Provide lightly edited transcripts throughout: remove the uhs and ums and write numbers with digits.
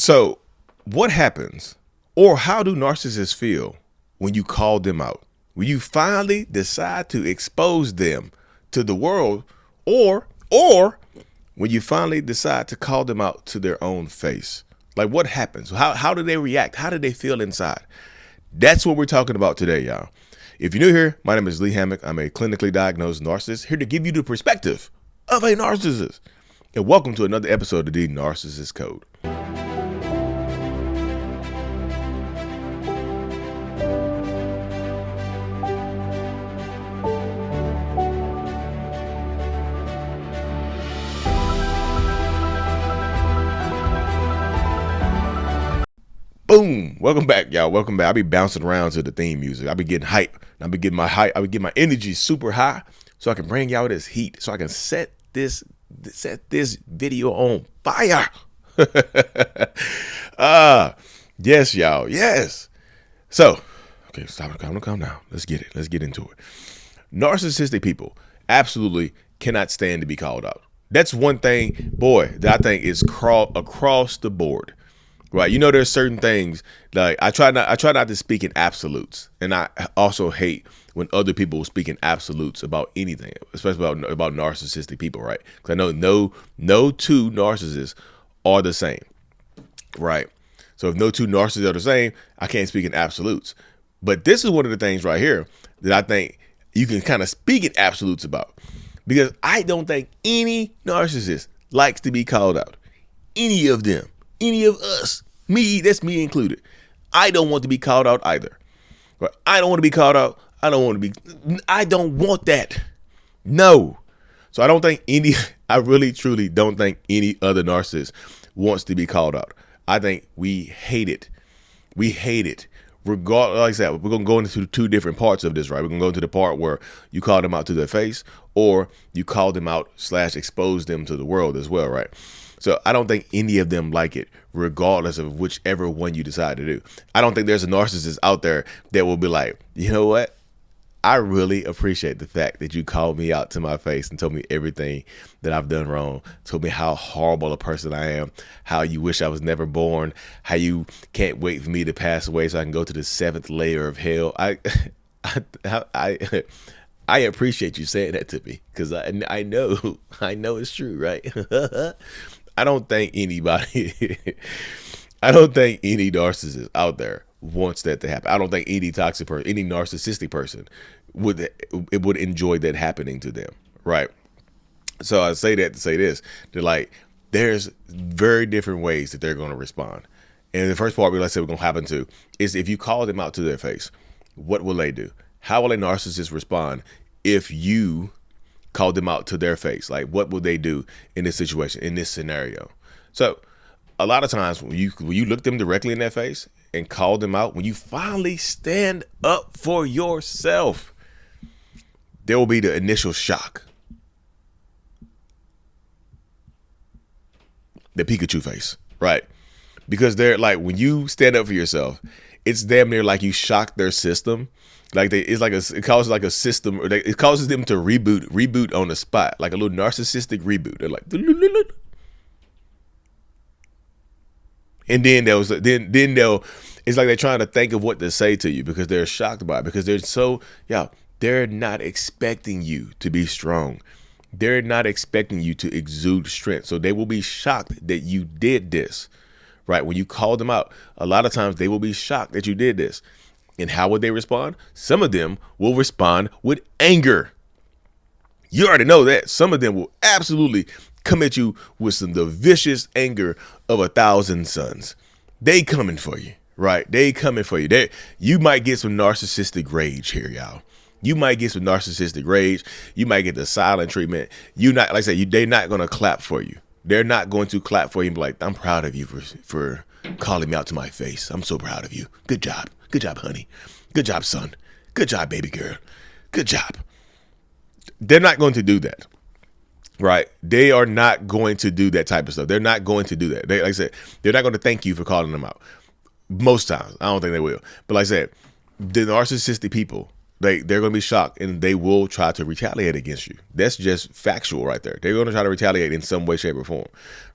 So what happens, or how do narcissists feel when you call them out? When you finally decide to expose them to the world, or when you finally decide to call them out to their own face? Like, what happens? How do they react? How do they feel inside? That's what we're talking about today, y'all. If you're new here, my name is Lee Hammock. I'm a clinically diagnosed narcissist, here to give you the perspective of a narcissist. And welcome to another episode of the Narcissist Code. Boom. Welcome back, y'all. Welcome back. I be bouncing around to the theme music. I be getting hype. I be getting my hype. I be getting my energy super high so I can bring y'all this heat, so I can set this video on fire. Yes, y'all. Yes. So, okay, stop. Calm down. Let's get it. Let's get into it. Narcissistic people absolutely cannot stand to be called out. That's one thing, boy, that I think is across the board. Right, you know, there's certain things like I try not to speak in absolutes, and I also hate when other people speak in absolutes about anything, especially about narcissistic people, right? Because I know no two narcissists are the same, right? So if no two narcissists are the same, I can't speak in absolutes. But this is one of the things right here that I think you can kind of speak in absolutes about, because I don't think any narcissist likes to be called out. Any of them. Any of us, that's me included. I don't want to be called out either. Right? I don't want to be called out. I don't want that. No. So I really truly don't think any other narcissist wants to be called out. I think we hate it. We hate it. Regardless, like I said, we're going to go into two different parts of this, right? We're going to go into the part where you call them out to their face, or you call them out / expose them to the world as well, right? So I don't think any of them like it, regardless of whichever one you decide to do. I don't think there's a narcissist out there that will be like, you know what? I really appreciate the fact that you called me out to my face and told me everything that I've done wrong, told me how horrible a person I am, how you wish I was never born, how you can't wait for me to pass away so I can go to the 7th layer of hell. I appreciate you saying that to me, because I know it's true, right? I don't think any narcissist out there wants that to happen. I don't think any toxic person, any narcissistic person would enjoy that happening to them, right? So I say that to say this, that like there's very different ways that they're going to respond. And the first part we're going to happen to is if you call them out to their face, what will they do? How will a narcissist respond if you call them out to their face? Like, what will they do in this situation, in this scenario? So a lot of times when you look them directly in their face and call them out, when you finally stand up for yourself, there will be the initial shock. The Pikachu face, right? Because they're like, when you stand up for yourself, it's damn near like you shock their system. Like it causes like a system, or it causes them to reboot on the spot, like a little narcissistic reboot. They're like, and then it's like they're trying to think of what to say to you because they're shocked by it, because they're not expecting you to be strong. They're not expecting you to exude strength. So they will be shocked that you did this, right? When you call them out, a lot of times they will be shocked that you did this. And how would they respond? Some of them will respond with anger. You already know that. Some of them will absolutely come at you with the vicious anger of 1,000 suns. They coming for you, right? They coming for you. You might get some narcissistic rage here, y'all. You might get some narcissistic rage. You might get the silent treatment. They're not going to clap for you. They're not going to clap for you and be like, I'm proud of you for calling me out to my face. I'm so proud of you. Good job. Good job, honey. Good job, son. Good job, baby girl. Good job. They're not going to do that, right? They are not going to do that type of stuff. They're not going to do that. Like I said, they're not going to thank you for calling them out. Most times. I don't think they will. But like I said, the narcissistic people, they're going to be shocked and they will try to retaliate against you. That's just factual right there. They're going to try to retaliate in some way, shape, or form,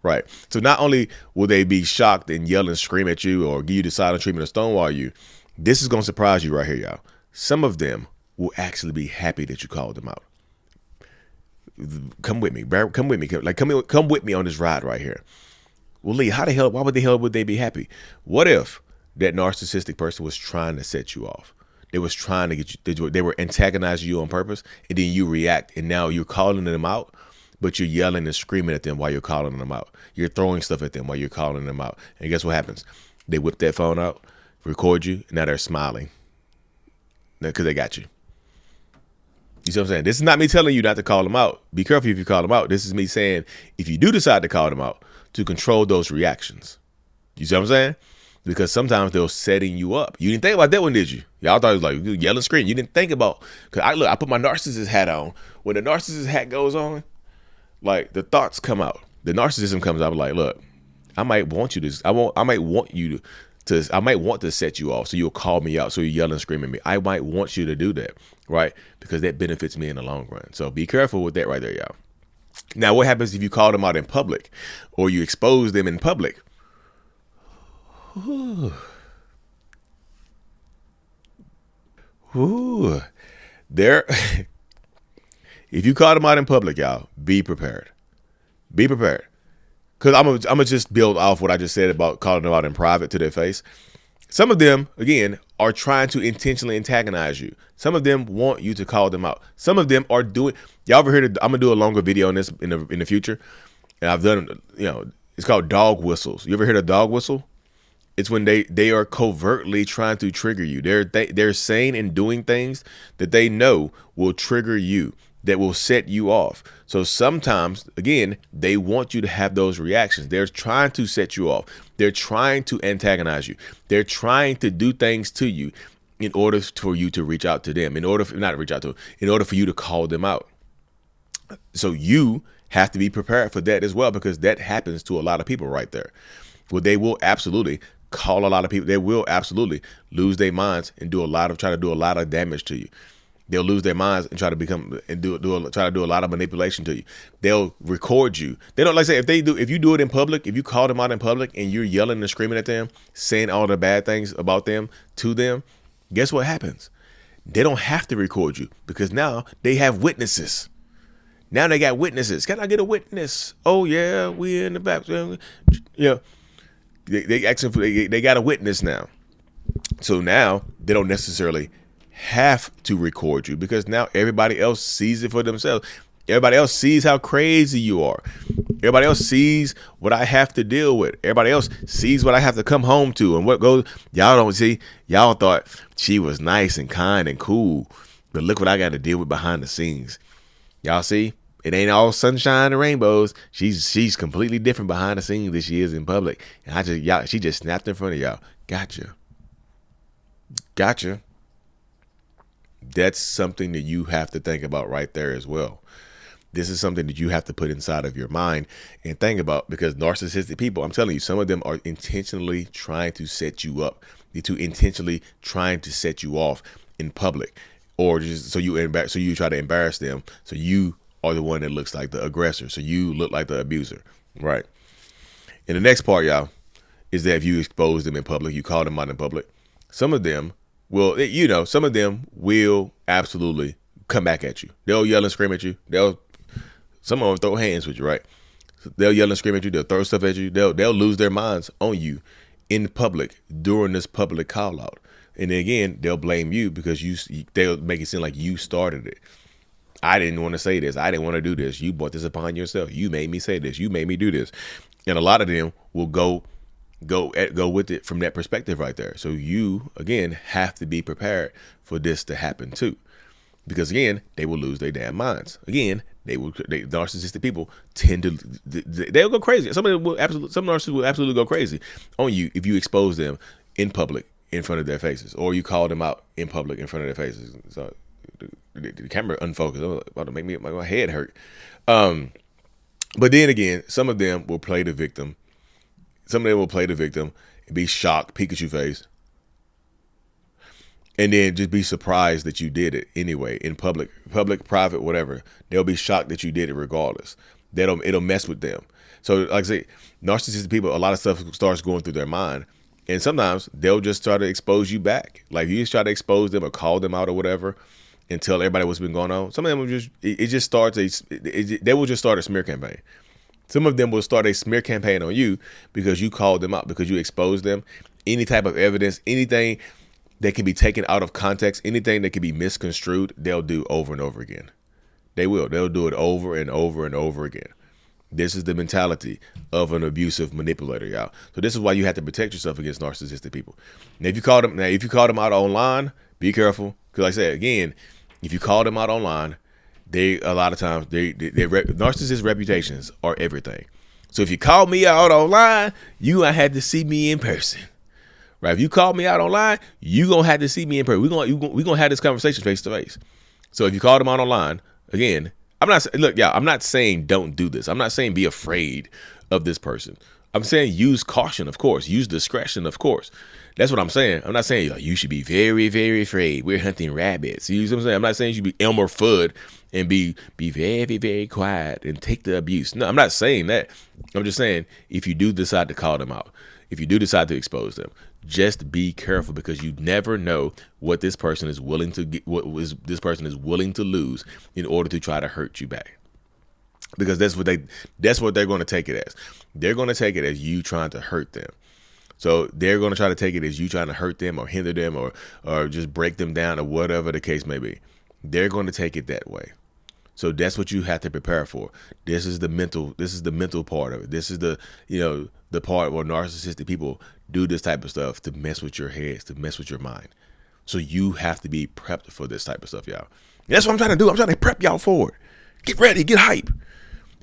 right? So not only will they be shocked and yell and scream at you or give you the silent treatment or stonewall you, this is going to surprise you right here, y'all. Some of them will actually be happy that you called them out. Come with me, bro. Come with me. Come with me on this ride right here. Well, Lee, why would they be happy? What if that narcissistic person was trying to set you off? They was trying to get you, they were antagonizing you on purpose, and then you react, and now you're calling them out, but you're yelling and screaming at them while you're calling them out. You're throwing stuff at them while you're calling them out. And guess what happens? They whip that phone out, record you, and now they're smiling because they got you. You see what I'm saying? This is not me telling you not to call them out. Be careful if you call them out. This is me saying if you do decide to call them out, to control those reactions. You see what I'm saying? Because sometimes they're setting you up. You didn't think about that one, did you? Y'all thought it was like you yell and scream. You didn't think about, because I put my narcissist hat on. When the narcissist hat goes on, like the thoughts come out. The narcissism comes out like, look, I might want you to, I might want to set you off so you'll call me out. So you yell and scream at me. I might want you to do that, right? Because that benefits me in the long run. So be careful with that right there, y'all. Now, what happens if you call them out in public or you expose them in public? Ooh. There. If you call them out in public, y'all, be prepared. Be prepared. Because I'm gonna just build off what I just said about calling them out in private to their face. Some of them, again, are trying to intentionally antagonize you. Some of them want you to call them out. Some of them are doing. Y'all ever heard of? I'm gonna do a longer video on this in the future, and I've done. It's called dog whistles. You ever heard of dog whistle? It's when they are covertly trying to trigger you. They're saying and doing things that they know will trigger you, that will set you off. So sometimes, again, they want you to have those reactions. They're trying to set you off. They're trying to antagonize you. They're trying to do things to you in order for you to reach out to them, in order for you to call them out. So you have to be prepared for that as well, because that happens to a lot of people right there. Well, they will absolutely call a lot of people. They will absolutely lose their minds and try to do a lot of damage to you. They'll lose their minds and try to try to do a lot of manipulation to you. They'll record you. They don't, like I say, if you do it in public, if you call them out in public and you're yelling and screaming at them, saying all the bad things about them to them, guess what happens? They don't have to record you, because now they have witnesses. Now they got witnesses. Can I get a witness? Oh yeah, we in the back. Yeah. They got a witness now. So now they don't necessarily have to record you, because now everybody else sees it for themselves. Everybody else sees how crazy you are. Everybody else sees what I have to deal with. Everybody else sees what I have to come home to and what goes. Y'all don't see. Y'all thought she was nice and kind and cool, but look what I got to deal with behind the scenes. Y'all see? It ain't all sunshine and rainbows. She's completely different behind the scenes than she is in public. And she just snapped in front of y'all. Gotcha. That's something that you have to think about right there as well. This is something that you have to put inside of your mind and think about, because narcissistic people, I'm telling you, some of them are intentionally trying to set you up, intentionally trying to set you off in public, or just so you try to embarrass them. So you are the one that looks like the aggressor. So you look like the abuser, right? And the next part, y'all, is that if you expose them in public, you call them out in public, some of them will, some of them will absolutely come back at you. They'll yell and scream at you. Some of them throw hands with you, right? They'll yell and scream at you. They'll throw stuff at you. They'll lose their minds on you in public during this public call out. And then again, they'll blame you because they'll make it seem like you started it. I didn't want to say this. I didn't want to do this. You brought this upon yourself. You made me say this. You made me do this. And a lot of them will go with it from that perspective right there. So you, again, have to be prepared for this to happen too. Because again, they will lose their damn minds. Again, narcissistic people they'll go crazy. Some narcissists will absolutely go crazy on you if you expose them in public in front of their faces, or you call them out in public in front of their faces. So the camera unfocused. I'm about to make my head hurt. But then again, some of them will play the victim. Some of them will play the victim and be shocked, Pikachu face. and then just be surprised that you did it anyway in public, private, whatever. They'll be shocked that you did it regardless. It'll mess with them. So like I say, narcissistic people, a lot of stuff starts going through their mind, and sometimes they'll just try to expose you back. Like you just try to expose them or call them out or whatever, and tell everybody what's been going on. Some of them will just they will just start a smear campaign. Some of them will start a smear campaign on you because you called them out, because you exposed them. Any type of evidence, anything that can be taken out of context, anything that can be misconstrued, they'll do over and over again. They will. They'll do it over and over and over again. This is the mentality of an abusive manipulator, y'all. So this is why you have to protect yourself against narcissistic people. Now, if you call them out online, be careful. Because like I said, again, if you call them out online, a lot of times narcissist reputations are everything. So if you call me out online, you gonna have to see me in person, right? If you call me out online, you gonna have to see me in person. We gonna have this conversation face to face. So if you call them out online, again, I'm not saying don't do this. I'm not saying be afraid of this person. I'm saying use caution, of course. Use discretion, of course. That's what I'm saying. I'm not saying you should be very, very afraid. We're hunting rabbits. You know what I'm saying? I'm not saying you should be Elmer Fudd and be very, very quiet and take the abuse. No, I'm not saying that. I'm just saying if you do decide to call them out, if you do decide to expose them, just be careful, because you never know what this person is willing to get, this person is willing to lose in order to try to hurt you back. Because that's what they're going to take it as. They're going to take it as you trying to hurt them. So they're going to try to take it as you trying to hurt them or hinder them or just break them down or whatever the case may be. They're going to take it that way. So that's what you have to prepare for. This is the mental part of it. This is the part where narcissistic people do this type of stuff to mess with your heads, to mess with your mind. So you have to be prepped for this type of stuff, y'all. And that's what I'm trying to do. I'm trying to prep y'all for it. Get ready, get hype.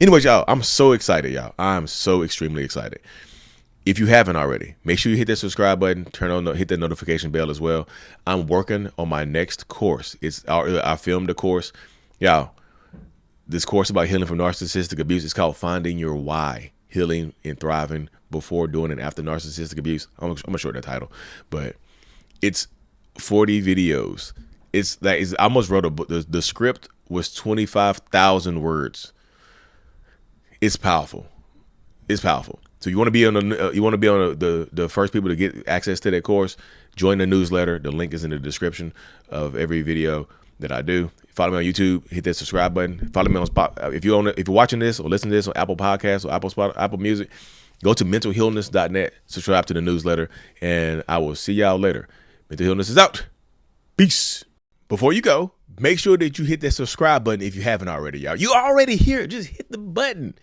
Anyways, y'all, I'm so excited, y'all. I'm so extremely excited. If you haven't already, make sure you hit that subscribe button, hit that notification bell as well. I'm working on my next course. I filmed a course. Y'all, this course about healing from narcissistic abuse is called Finding Your Why, Healing and Thriving Before, During, and After Narcissistic Abuse. I'm going to short that title, but it's 40 videos. I almost wrote a book. The script was 25,000 words. It's powerful. It's powerful. So you want to be on the first people to get access to that course. Join the newsletter. The link is in the description of every video that I do. Follow me on YouTube. Hit that subscribe button. Follow me on Spotify. If you're watching this or listening to this on Apple Podcasts or Apple Music, go to mentalhealness.net. Subscribe to the newsletter, and I will see y'all later. Mental Healness is out. Peace. Before you go, make sure that you hit that subscribe button if you haven't already, y'all. You already here. Just hit the button.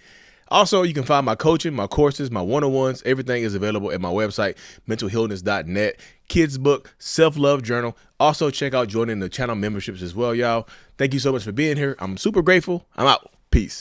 Also, you can find my coaching, my courses, my one-on-ones. Everything is available at my website, mentalhealness.net. Kids book, self-love journal. Also, check out joining the channel memberships as well, y'all. Thank you so much for being here. I'm super grateful. I'm out. Peace.